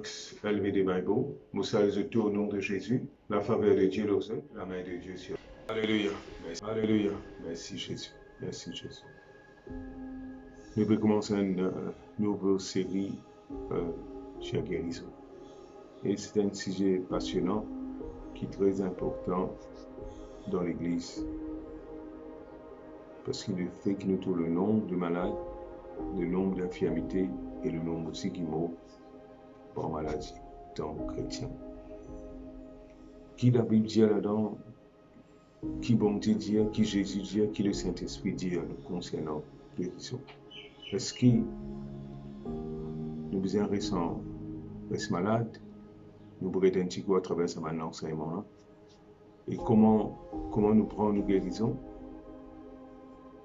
Max LVD Bible, Moussa tout au nom de Jésus, la faveur de Dieu l'ose, la main de Dieu sur. Alléluia, merci. Alléluia, merci Jésus, merci Jésus. Nous pouvons commencer une nouvelle série sur la guérison. Et c'est un sujet passionnant qui est très important dans l'Église. Parce qu'il fait que nous avons le nombre de malades, le nombre d'infirmités et le nombre aussi qui meurent par maladie dans les chrétiens. Qui la Bible dit là-dedans, qui bon Dieu dit, qui Jésus dit, qui le Saint-Esprit dit concernant la guérison. Est-ce que nous besoin récent reste malade, nous pourrions un petit coup à travers ce enseignement-là. Et comment nous prenons nos guérisons?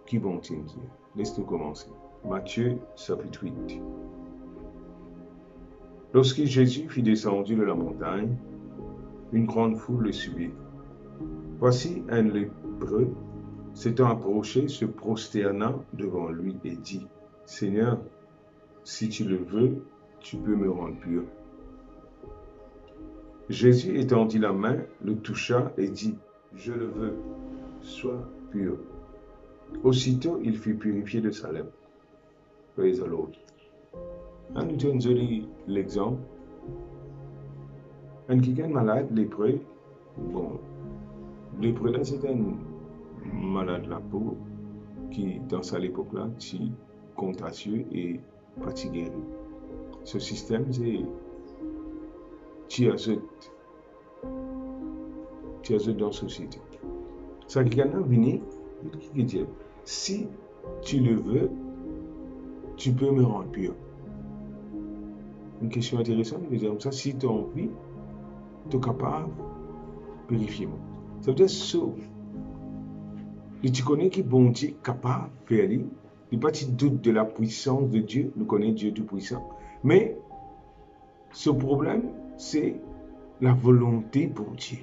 Qui bon Dieu dire? Laisse-nous commencer. Matthieu, chapitre 8. Lorsque Jésus fut descendu de la montagne, une grande foule le suivit. Voici un lépreux s'étant approché, se prosterna devant lui et dit, « Seigneur, si tu le veux, tu peux me rendre pur. » Jésus étendit la main, le toucha et dit, « Je le veux, sois pur. » Aussitôt, il fut purifié de sa lèpre. Praise the Lord. Nous tenons l'exemple. Un quelqu'un malade, lépreux, bon, lépreux là, c'est un malade de la peau qui, dans cette époque-là, est contagieux et pas guéri. Ce système, c'est tu ajoutes dans la société. Ça, quelqu'un venu, qui dit, si tu le veux, tu peux me rendre pur. Une question intéressante, je veux dire comme ça, si tu as envie, tu es capable de purifier. Ça veut dire sauf. Et tu connais que bon Dieu est capable de faire. Il n'y a pas de doute de la puissance de Dieu. Nous connaissons Dieu tout-puissant. Mais ce problème, c'est la volonté pour Dieu.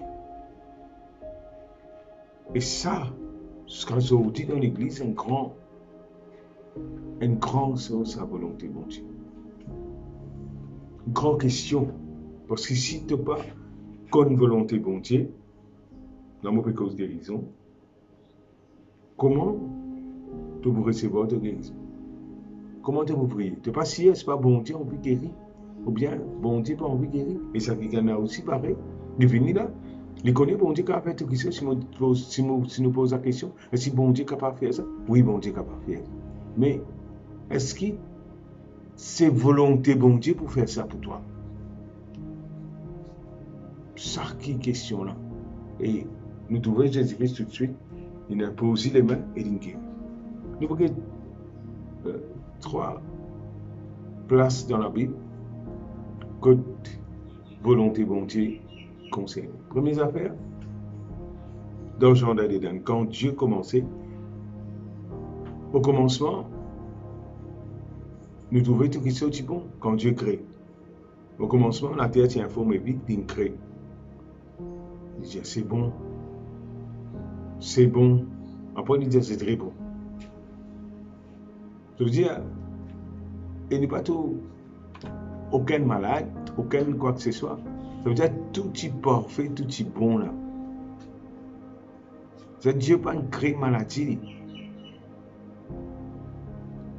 Et ça, jusqu'à aujourd'hui dans l'Église, un grand sens à la volonté pour Dieu. Une grande question. Parce que si tu n'as pas une volonté pour Dieu, dans mon cause de guérison, comment tu peux recevoir ta guérison? Comment tu peux prier? Tu n'as pas si c'est pas bon Dieu, on peut guérir. Ou bien, bon Dieu, pas envie de guérir. Et ça, il y en a aussi pareil. Il est venu là. Il connaît bon Dieu qui a fait tout ça. Si nous posons la question, est-ce que bon Dieu est capable de faire ça? Oui, bon Dieu est capable de faire ça. Mais, est-ce que c'est volonté bon Dieu pour faire ça pour toi? Ça qui est question là. Et nous trouvons Jésus-Christ tout de suite. Il a posé les mains et il guérit. Nous voyons 3 places dans la Bible que volonté bon Dieu concerne. Première affaire, dans le jardin d'Éden, quand Dieu commençait, au commencement, nous trouvons tout qui sortit bon quand Dieu crée. Au commencement, la terre tient forme et vide, il crée. Il dit, c'est bon. C'est bon. Après, il dit, c'est très bon. Je veux dire, il n'y a pas tout, aucun malade, aucun quoi que ce soit. Ça veut dire, tout est parfait, tout est bon là. Ça veut dire, Dieu n'a pas créé maladie.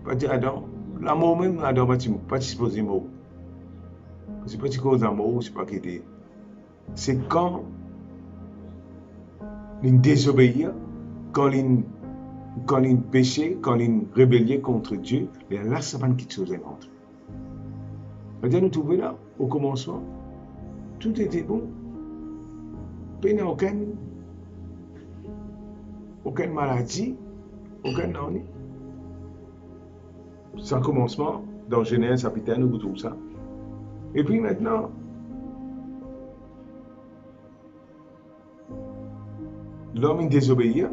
Pas dire, Adam, la mort même, Adam, pas supposé mort. C'est pas cause de mort, c'est pas qu'il est. C'est quand il désobéit, quand il péché, quand il rébellait contre Dieu, là, ça va quelque chose contre. C'est-à-dire, nous trouvons là, au commencement, tout était bon. Il n'y a aucune maladie, aucun nom. C'est un commencement, dans Genèse, chapitre 1, nous trouvons ça. Et puis maintenant, l'homme est désobéissant.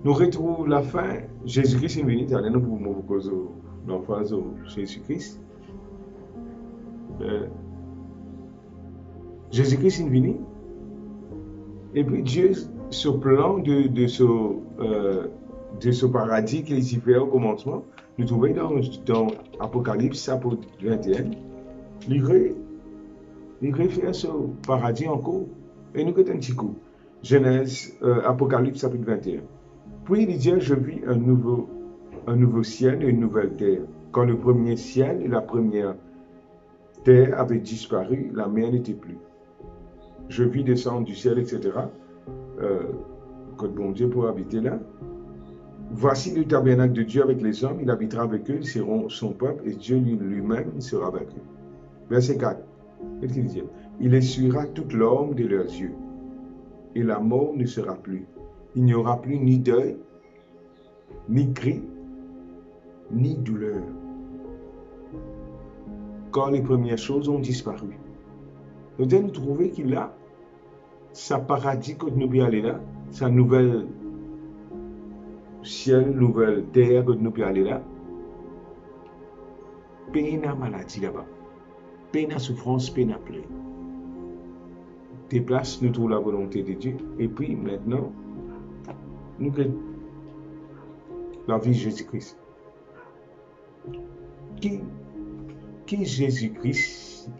Nous retrouvons la fin. Jésus-Christ est venu, c'est nous pour cause de l'emphase de Jésus-Christ. Jésus-Christ est venu. Et puis Dieu, ce plan de ce paradis qu'il a fait au commencement, nous trouvons dans Apocalypse, chapitre 21. il fait ce paradis encore. Et nous avons un petit coup. Genèse, Apocalypse chapitre 21. Puis il dit, je vis un nouveau ciel et une nouvelle terre. Quand le premier ciel et la première terre avaient disparu, la mer n'était plus. Je vis descendre du ciel, etc. Que bon Dieu pour habiter là. Voici le tabernacle de Dieu avec les hommes, il habitera avec eux, ils seront son peuple, et Dieu lui-même sera avec eux. Verset 4. Qu'est-ce qu'il dit? Il essuiera toute larme de leurs yeux, et la mort ne sera plus. Il n'y aura plus ni deuil, ni cri, ni douleur. Quand les premières choses ont disparu. Donc, nous trouvons qu'il a sa paradis quand nous pouvons aller là, sa nouvelle ciel, nouvelle terre quand nous pouvons aller là. Peine à maladie là-bas. Peine à souffrance, peine à plaie. Des places, nous trouvons la volonté de Dieu. Et puis maintenant, nous avons la vie de Jésus-Christ. Qui Jésus-Christ,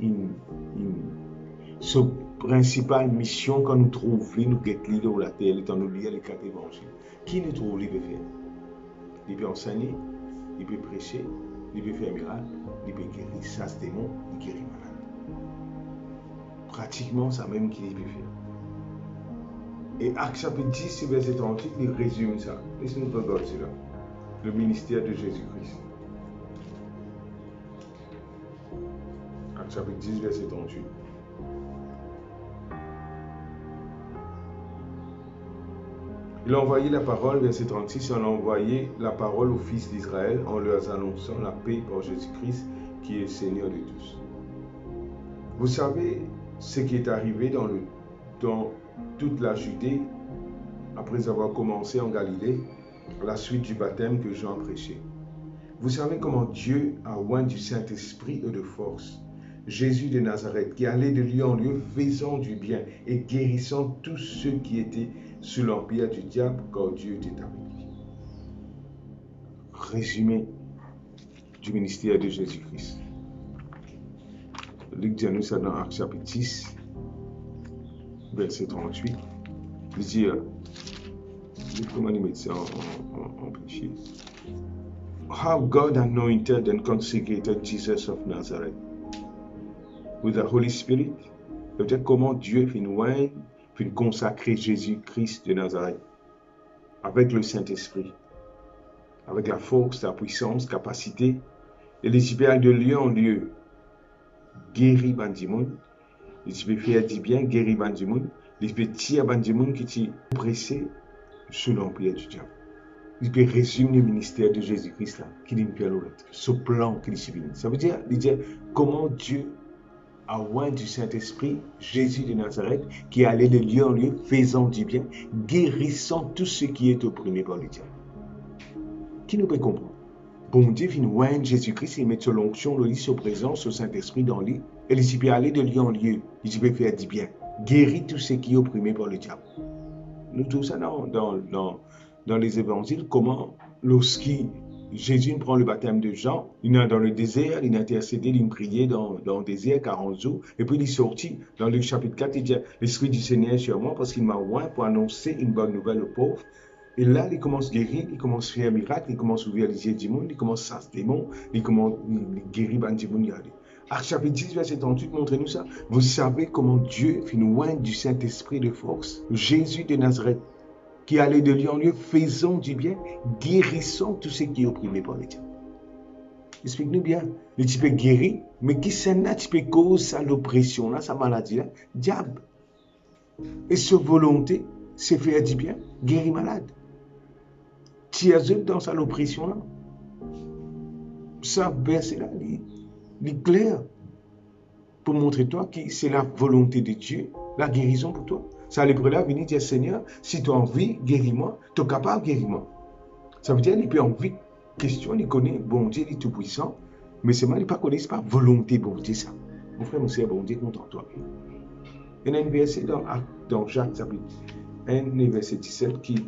sa principale mission quand nous trouvons, nous guettons dans la terre, quand nous lisons les 4 évangiles. Qui nous trouve, il peut faire? Il peut enseigner, il peut prêcher, il peut faire miracle, il peut guérir chasse démon, il guérit malade. Pratiquement ça même qu'il peut faire. Et Actes chapitre 10, verset 38, il résume ça. Laissez-nous regarder cela. Le ministère de Jésus-Christ. Actes chapitre 10, verset 38. Il a envoyé la parole, verset 36, on a envoyé la parole aux fils d'Israël en leur annonçant la paix par Jésus-Christ qui est Seigneur de tous. Vous savez ce qui est arrivé dans toute la Judée après avoir commencé en Galilée à la suite du baptême que Jean prêchait. Vous savez comment Dieu a oint du Saint-Esprit et de force Jésus de Nazareth qui allait de lieu en lieu faisant du bien et guérissant tous ceux qui étaient sous l'empire du diable, car Dieu était avec lui. Résumé du ministère de Jésus-Christ. Luc dit à nous ça dans Actes chapitre 10, verset 38. Il dit, comment il met ça en péché? How God anointed and consecrated Jesus of Nazareth with the Holy Spirit. Peut-être comment Dieu fait consacrer Jésus-Christ de Nazareth avec le Saint-Esprit, avec la force, la puissance, capacité, et les libérer de lieu en lieu, guérir Bandimoun, les faire du bien, guérir Bandimoun, les tirer Bandimoun qui est pressé sous l'empire du diable. Il peut résumer le ministère de Jésus-Christ là, qui est ce plan qui est suivi. Ça veut dire comment Dieu a oint du Saint-Esprit, Jésus de Nazareth, qui allait de lieu en lieu, faisant du bien, guérissant tout ce qui est opprimé par le diable. Qui nous peut comprendre? Bon Dieu vient oint Jésus-Christ, il met sur l'onction, le lit, sur présence, au Saint-Esprit dans lui, et il peut aller de lieu en lieu, il peut faire du bien, guérir tout ce qui est opprimé par le diable. Nous trouvons ça dans les évangiles, comment lorsqu'il Jésus prend le baptême de Jean, il est dans le désert, il a intercédé, il priait dans le désert 40 jours, et puis il est sorti dans le chapitre 4, il dit « L'Esprit du Seigneur est sur moi parce qu'il m'a oint pour annoncer une bonne nouvelle aux pauvres. » Et là, il commence à guérir, il commence à faire un miracle, il commence à ouvrir les yeux du monde, il commence à chasser des démons, il commence à guérir les démons. Actes chapitre 10, verset 38, montrez-nous ça. Vous savez comment Dieu fait nous oindre du Saint-Esprit de force, Jésus de Nazareth, qui allait de lieu en lieu, faisant du bien, guérissant tout ce qui est opprimé par les diables. Explique-nous bien. Le type est guéri, mais qui c'est là, tu peux causer l'oppression, là, sa maladie, là, diable. Et sa volonté, c'est faire du bien, guérir malade. Tu as dans sa l'oppression, là. Ça, verset là, il est clair pour montrer toi que c'est la volonté de Dieu, la guérison pour toi. Ça, les prélats venir dire, Seigneur, si tu as envie, guéris-moi, tu es capable, guéris-moi. Ça veut dire qu'il peut envie, question, il connaît, bon Dieu, il est tout puissant, mais c'est mal, il ne connaît pas volonté, bon Dieu, ça. Mon frère, mon sœur, bon Dieu, contente-toi. Il y a un verset dans Jacques, chapitre 1, verset 17, qui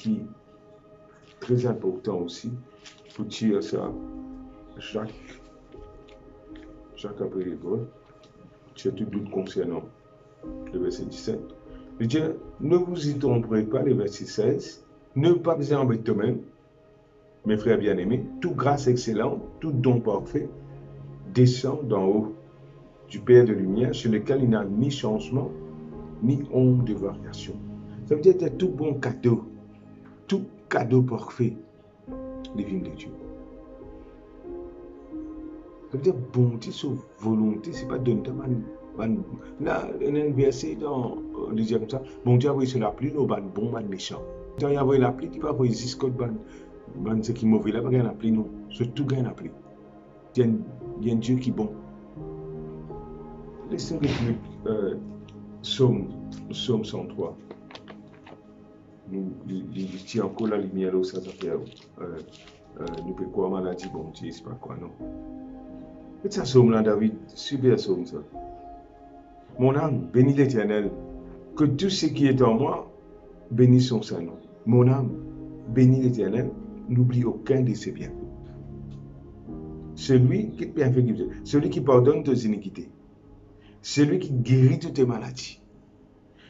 est très important aussi, pour dire ça. Jacques, Jacques après l'Hébreu, tu as tout doute concernant le verset 17. Il dit, ne vous y tromperez pas, le verset 16, ne pas vous embêter toi-même, mes frères bien-aimés, toute grâce excellente, tout don parfait, descend d'en haut du Père de lumière, sur lequel il n'y a ni changement, ni ombre de variation. Ça veut dire que tout bon cadeau, tout cadeau parfait, les vignes de Dieu. Ça veut dire bonté sur volonté, c'est pas donner là, il y a un verset dans le deuxième comme ça, bon Dieu a envoyé sur la pluie, bon, bon, méchant. Quand il a envoyé la pluie, il va envoyer jusqu'au ce qui est mauvais là, il n'y a pas de pluie, non. C'est tout gain la pluie. Il y a un Dieu qui est bon. Laissez-moi lire Psaume 103. Il tient encore la lumière là, ça fait. Nous pouvons quoi, maladie, bon Dieu, c'est pas quoi, non. Et ça, Psaume là, David, super Psaume ça. Mon âme, bénis l'Éternel, que tout ce qui est en moi, bénisse son Saint-Nom. Mon âme, bénis l'Éternel, n'oublie aucun de ses biens. Celui qui pardonne tes iniquités, celui qui guérit toutes tes maladies,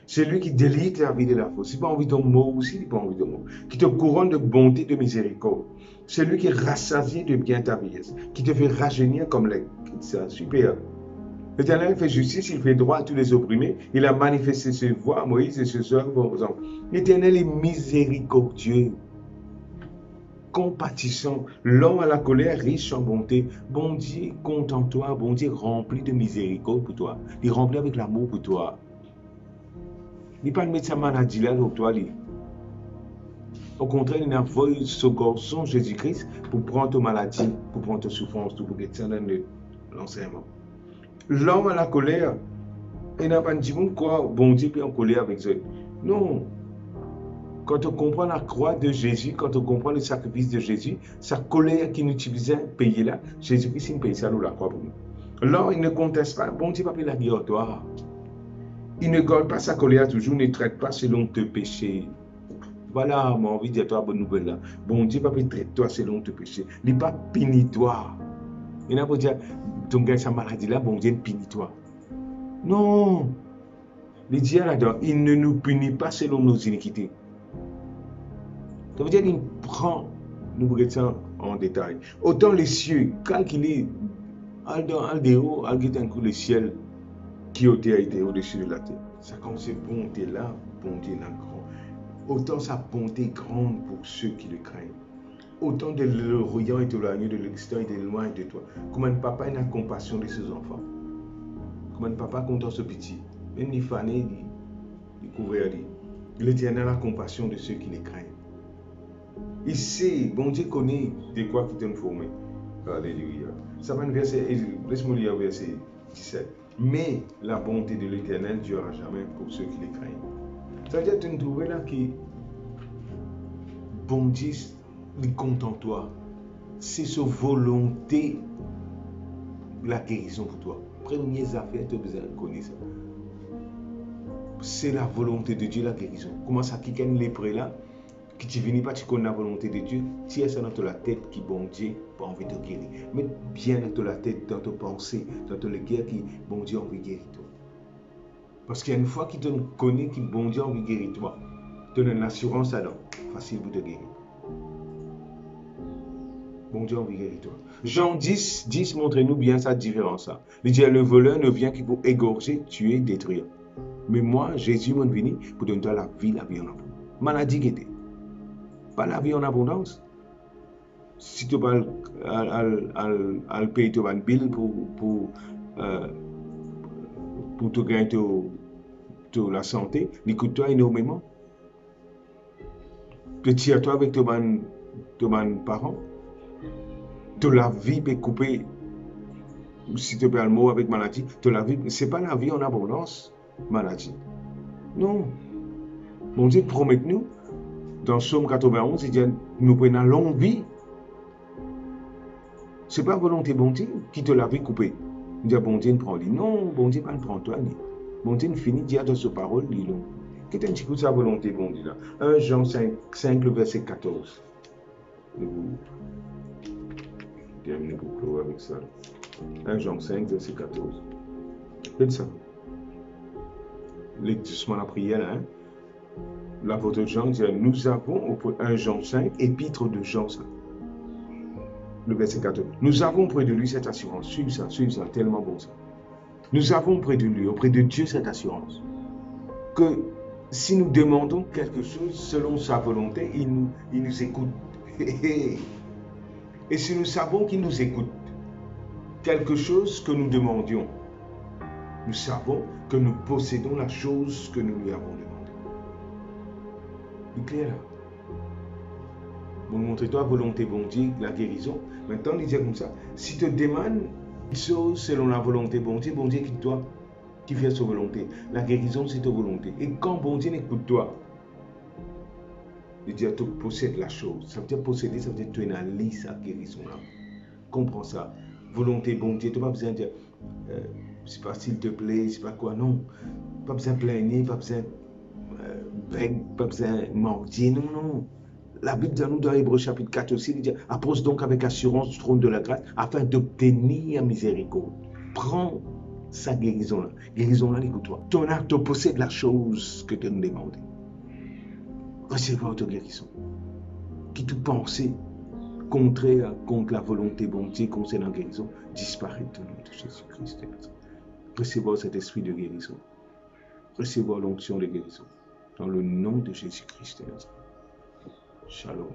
celui qui délivre ta vie de la faute, si pas envie de mort aussi, il pas envie de mort, qui te couronne de bonté, de miséricorde, celui qui rassasie de bien ta vieillesse, qui te fait rajeunir comme l'aigle. C'est super. L'Éternel fait justice, il fait droit à tous les opprimés. Il a manifesté ses voies à Moïse et ses œuvres aux hommes. L'Éternel est miséricordieux, compatissant, lent à la colère, riche en bonté. Bon Dieu, compte en toi, bon Dieu rempli de miséricorde pour toi. Il remplit avec l'amour pour toi. Il n'est pas de mettre sa maladie là pour toi. Au contraire, il a envoyé ce garçon Jésus-Christ pour prendre ta maladie, pour prendre ta souffrance, pour que tu aies l'enseignement. L'homme à la colère, il n'a pas dit quoi, bon Dieu est en colère avec eux. Non. Quand on comprend la croix de Jésus, quand on comprend le sacrifice de Jésus, sa colère qu'il utilisait payer là, Jésus-Christ il paye ça dans la croix pour nous. L'homme, il ne conteste pas, bon Dieu va payer la guerre toi. Il ne garde pas sa colère toujours, ne traite pas selon tes péchés. Voilà, mon envie de dire toi bonne nouvelle là. Bon Dieu va traiter toi selon tes péchés. Il n'est pas puni toi. Il n'a pas dit, ton gars, sa maladie là, bon Dieu punit toi. Non. Il dit là-dedans, il ne nous punit pas selon nos iniquités. Ça veut dire qu'il prend, nous regardons en détail. Autant les cieux, calculés, al déo, al un coup le ciel qui a été au-dessus de la terre. Ça comme cette bonté là, bonté là grand. Autant sa bonté est grande pour ceux qui le craignent. Autant de l'Orient et de l'agneau, de l'extérieur et de loin de toi. Comment un papa a compassion de ses enfants. Comment un papa compte ce petit. Même les fanés, les couverts, l'Éternel a compassion de ceux qui les craignent. Il sait, bon Dieu connaît de quoi qui t'ont formé. Alléluia. Ça va un verset, laisse-moi lire verset 17. Mais la bonté de l'Éternel ne durera jamais pour ceux qui les craignent. Ça veut dire que tu trouves là qui, bon Dieu, il compte en toi. C'est sa volonté, la guérison pour toi. Premières affaires, tu as besoin de connaître ça. C'est la volonté de Dieu, la guérison. Comment ça, qui gagne les prêts là, qui tu viens pas, tu connais la volonté de Dieu, tiens ça dans la tête qui, bon Dieu, pas envie de te guérir. Mets bien dans la tête, dans ta pensée, dans ton cœur qui, bon Dieu, envie de guérir toi. Parce qu'il y a une fois qu'il te connaît, qui, bon Dieu, envie de guérir toi, tu as une assurance alors, facile pour te guérir. Bon Dieu, envie de guérir toi. Jean 10 montre-nous bien sa différence. Il dit, le voleur ne vient que pour égorger, tuer, détruire. Mais moi, Jésus m'est venu pour donner la vie en abondance. Maladie qui était. Pas la vie en abondance. Si tu parles à payer ton bill pour te gagner la santé, il coûte-toi énormément. Tu tires toi avec ton parent. La vie peut couper. Si tu parles mot avec maladie, la vie, c'est pas la vie en abondance, maladie. Non. Bon Dieu promet-nous. Dans Psaume 91, il dit, nous prenons longue vie. Ce n'est pas volonté bon Dieu qui te l'avait coupé. Il dit, bon Dieu ne prend lui. Non, bon Dieu ne prend toi. Bon Dieu ne finit de dire dans sa parole. Qu'est-ce que tu écoutes sa volonté bon Dieu là? 1 Jean 5, le verset 14. Nous terminons pour clore avec ça. 1 Jean 5, verset 14. Faites ça. L'éclaircissement de la prière, hein? L'apôtre Jean dit, nous avons, 1 Jean 5, épître de Jean 5, le verset 14. Nous avons près de lui cette assurance. Suivez ça, tellement bon ça. Nous avons près de lui, auprès de Dieu, cette assurance. Que si nous demandons quelque chose selon sa volonté, il nous écoute. Et si nous savons qu'il nous écoute, quelque chose que nous demandions, nous savons que nous possédons la chose que nous lui avons demandée. Il est clair là. Pour montrer toi volonté, bon Dieu, la guérison. Maintenant, il dit comme ça, si tu demandes une chose selon la volonté, bon Dieu quitte toi, qui fait sa volonté. La guérison, c'est ta volonté. Et quand bon Dieu n'écoute toi, il dit, tu possèdes la chose. Ça veut dire posséder, ça veut dire tu es dans la liste à guérison là. Comprends ça. Volonté, bon Dieu, tu n'as pas besoin de dire, c'est pas s'il te plaît, c'est pas quoi, non. Pas besoin de plaigner, pas besoin pas besoin de mentir, non. La Bible dit à nous dans Hébreux chapitre 4 aussi, il dit, approche donc avec assurance du trône de la grâce afin d'obtenir miséricorde. Prends sa guérison-là. Guérison-là, écoute-toi. Ton acte possède la chose que tu nous demandes. Recevez ta guérison. Qui te pensait contraire contre la volonté bon Dieu concernant la guérison, disparaît au nom de Jésus-Christ. Recevez cet esprit de guérison. Recevez l'onction de guérison. Dans le nom de Jésus-Christ. Shalom.